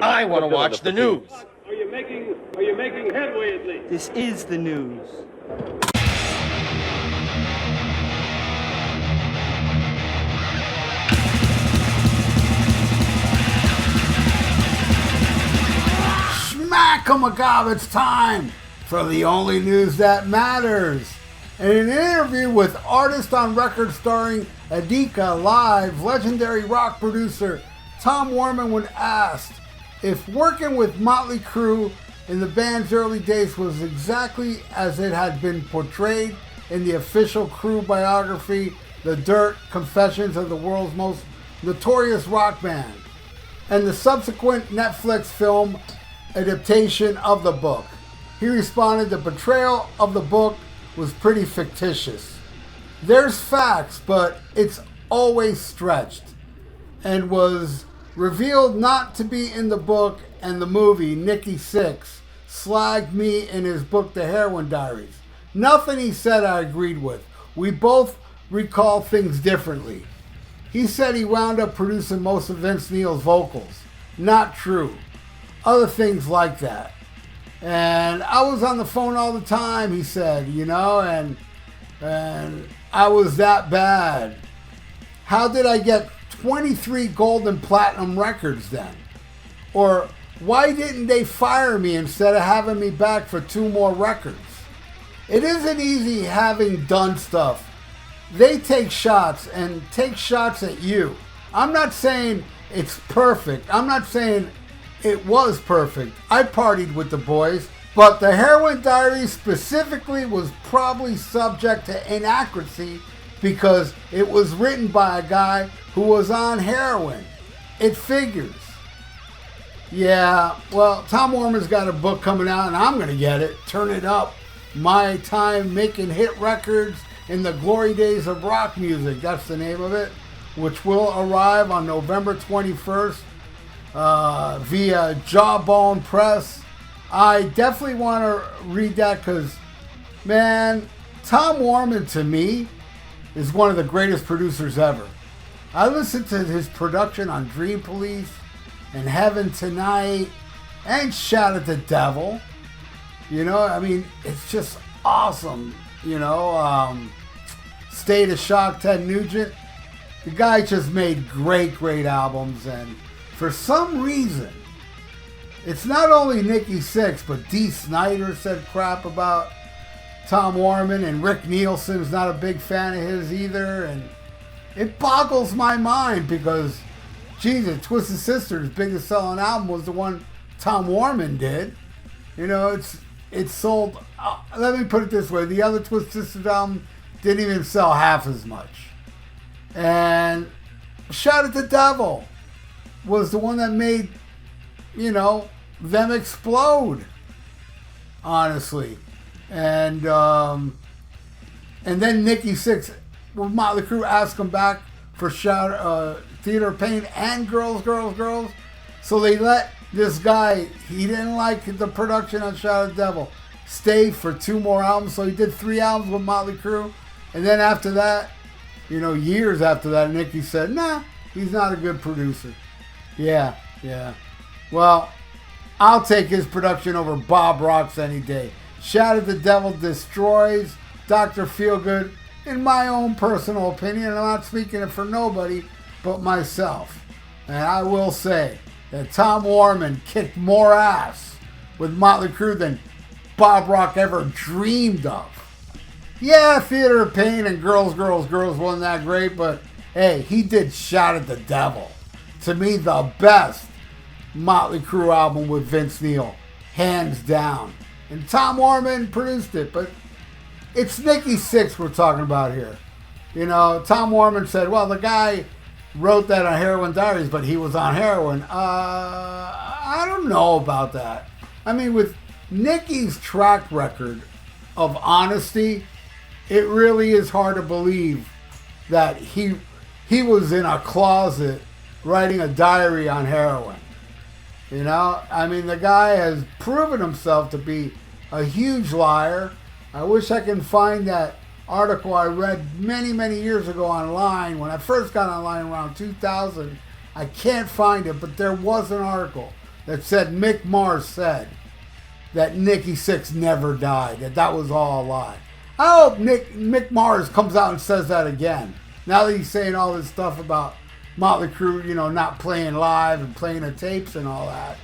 I want to watch the news. Are you making headway at least? This is the news. Smack-a-macabre, it's time for the only news that matters. In an interview with artist on record starring Adika Live, legendary rock producer Tom Werman, when asked if working with Mötley Crüe in the band's early days was exactly as it had been portrayed in the official Crüe biography, The Dirt: Confessions of the World's Most Notorious Rock Band, and the subsequent Netflix film adaptation of the book. He responded, the portrayal of the book was pretty fictitious. There's facts, but it's always stretched, and was revealed not to be in the book. And the movie, NIKKI SIXX, slagged me in his book, The Heroin Diaries. Nothing he said I agreed with. We both recall things differently. He said he wound up producing most of Vince Neil's vocals. Not true. Other things like that. And I was on the phone all the time, he said, and I was that bad. How did I get 23 gold and platinum records then? Or why didn't they fire me instead of having me back for 2 more records? It isn't easy having done stuff. They take shots and take shots at you. I'm not saying it's perfect. I'm not saying it was perfect. I partied with the boys, but the Heroin Diaries specifically was probably subject to inaccuracy because it was written by a guy who was on heroin. It figures. Yeah, well, Tom Werman's got a book coming out, and I'm going to get it. Turn It Up. My Time Making Hit Records in the Glory Days of Rock Music. That's the name of it, which will arrive on November 21st via Jawbone Press. I definitely want to read that because, man, Tom Werman, to me, is one of the greatest producers ever. I listened to his production on Dream Police and Heaven Tonight and Shout at the Devil. It's just awesome. State of Shock, Ted Nugent. The guy just made great albums, and for some reason, it's not only NIKKI SIXX, but Dee Snider said crap about Tom Werman, and Rick Nielsen's not a big fan of his either, and it boggles my mind because, Jesus, Twisted Sister's biggest selling album was the one Tom Werman did. It's sold, let me put it this way, the other Twisted Sisters album didn't even sell half as much. And Shout at the Devil was the one that made, them explode, honestly. And then NIKKI SIXX, with Mötley Crüe, asked him back for Theater of Pain and Girls. So they let this guy, he didn't like the production on Shout at the Devil, stay for 2 more albums. So he did 3 albums with Mötley Crüe. And then after that, years after that, NIKKI said, nah, he's not a good producer. Yeah. Well, I'll take his production over Bob Rock's any day. Shout at the Devil destroys Dr. Feelgood, in my own personal opinion. I'm not speaking it for nobody but myself. And I will say that Tom Werman kicked more ass with Mötley Crüe than Bob Rock ever dreamed of. Yeah, Theater of Pain and Girls wasn't that great, but hey, he did Shout at the Devil. To me, the best Mötley Crüe album with Vince Neil, hands down. And Tom Werman produced it, but it's NIKKI SIXX we're talking about here. Tom Werman said, well, the guy wrote that on Heroin Diaries, but he was on heroin. I don't know about that. With NIKKI's track record of honesty, it really is hard to believe that he was in a closet writing a diary on heroin. The guy has proven himself to be a huge liar. I wish I can find that article I read many years ago online. When I first got online around 2000, I can't find it, but there was an article that said Mick Mars said that Nikki Sixx never died, that was all a lie. I hope Mick Mars comes out and says that again. Now that he's saying all this stuff about Motley Crue, you know, not playing live and playing the tapes and all that.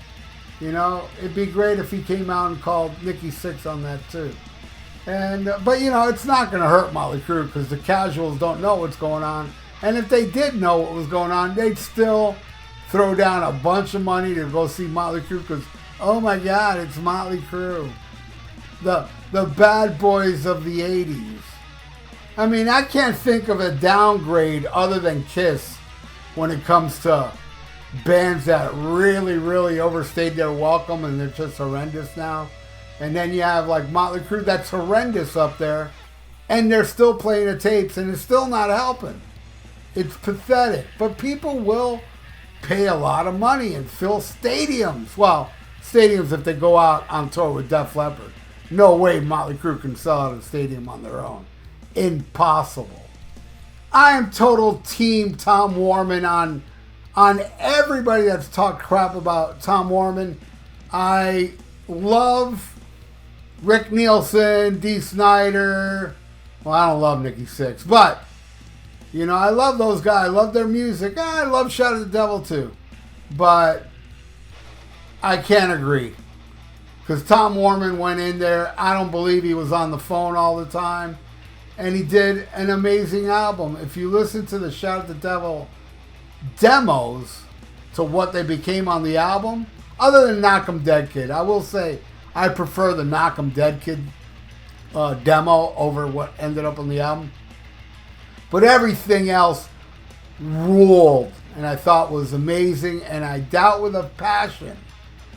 You know, it'd be great if he came out and called Nikki Sixx on that too. And but you know, it's not going to hurt Motley Crue because the casuals don't know what's going on. And if they did know what was going on, they'd still throw down a bunch of money to go see Motley Crue because, oh my God, it's Motley Crue. The bad boys of the 80s. I mean, I can't think of a downgrade other than Kiss when it comes to bands that really, really overstayed their welcome and they're just horrendous now. And then you have like Motley Crue that's horrendous up there and they're still playing the tapes and it's still not helping. It's pathetic. But people will pay a lot of money and fill stadiums. Well, stadiums if they go out on tour with Def Leppard. No way Motley Crue can sell out a stadium on their own. Impossible. I am total team Tom Werman on everybody that's talked crap about Tom Werman. I love Rick Nielsen, Dee Snider. Well, I don't love Nikki Sixx, but you know, I love those guys. I love their music. I love Shout at the Devil too. But I can't agree. Because Tom Werman went in there. I don't believe he was on the phone all the time. And he did an amazing album. If you listen to the Shout at the Devil demos to what they became on the album, other than Knock 'em Dead Kid, I will say I prefer the Knock 'em Dead Kid demo over what ended up on the album. But everything else ruled and I thought was amazing. And I doubt with a passion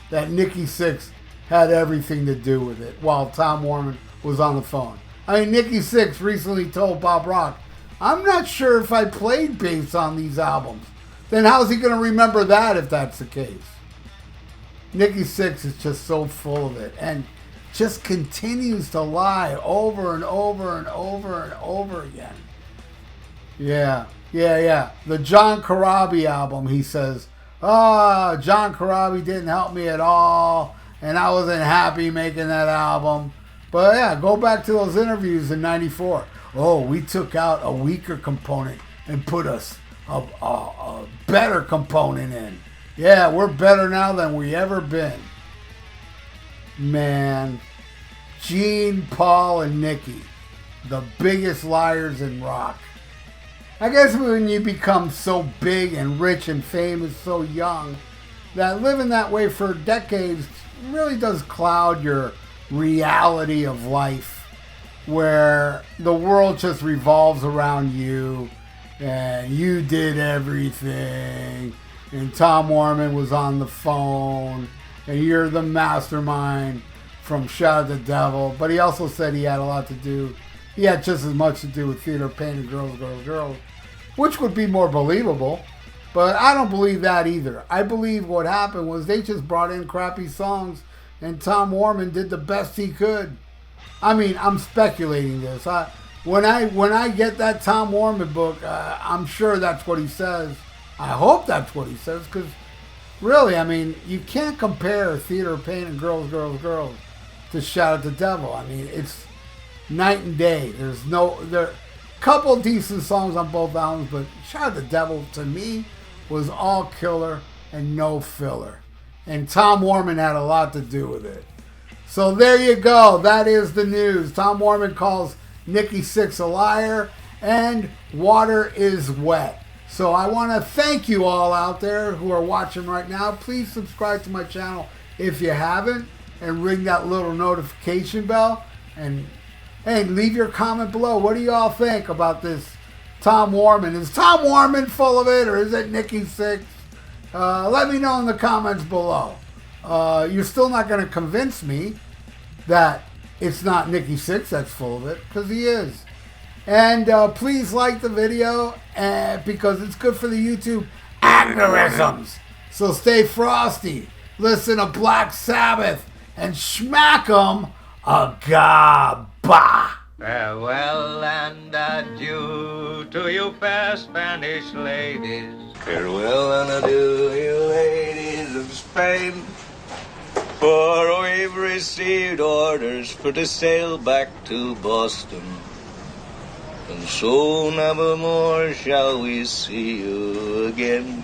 that Nikki Sixx had everything to do with it while Tom Werman was on the phone. I mean, Nikki Sixx recently told Bob Rock, I'm not sure if I played bass on these albums. Then how's he going to remember that if that's the case? Nikki Sixx is just so full of it and just continues to lie over and over and over and over again. Yeah. The John Corabi album, he says, John Corabi didn't help me at all. And I wasn't happy making that album. But yeah, go back to those interviews in '94. Oh, we took out a weaker component and put a better component in. Yeah, we're better now than we ever been. Man, Gene, Paul, and Nikki, the biggest liars in rock. I guess when you become so big and rich and famous so young, that living that way for decades really does cloud your reality of life, where the world just revolves around you and you did everything and Tom Werman was on the phone and you're the mastermind from Shout at the Devil. But he also said he had a lot to do, he had just as much to do with Theater of Pain and Girls, which would be more believable. But I don't believe that either. I believe what happened was they just brought in crappy songs and Tom Werman did the best he could. I mean, I'm speculating this. When I get that Tom Werman book, I'm sure that's what he says. I hope that's what he says because really, I mean, you can't compare Theater of Pain and Girls to Shout at the Devil. I mean, it's night and day. There are a couple decent songs on both albums, but Shout at the Devil to me was all killer and no filler. And Tom Werman had a lot to do with it. So there you go. That is the news. Tom Werman calls Nikki Sixx a liar and water is wet. So I want to thank you all out there who are watching right now. Please subscribe to my channel if you haven't and ring that little notification bell. And hey, leave your comment below. What do you all think about this Tom Werman? Is Tom Werman full of it or is it Nikki Sixx? Let me know in the comments below. You're still not going to convince me that it's not Nikki Sixx that's full of it, because he is. And please like the video because it's good for the YouTube algorithms. So stay frosty, listen to Black Sabbath, and smack 'em a gaba. Farewell and adieu to you fair Spanish ladies. Farewell and adieu, you ladies of Spain. Spain. For we've received orders for to sail back to Boston. And so never more shall we see you again.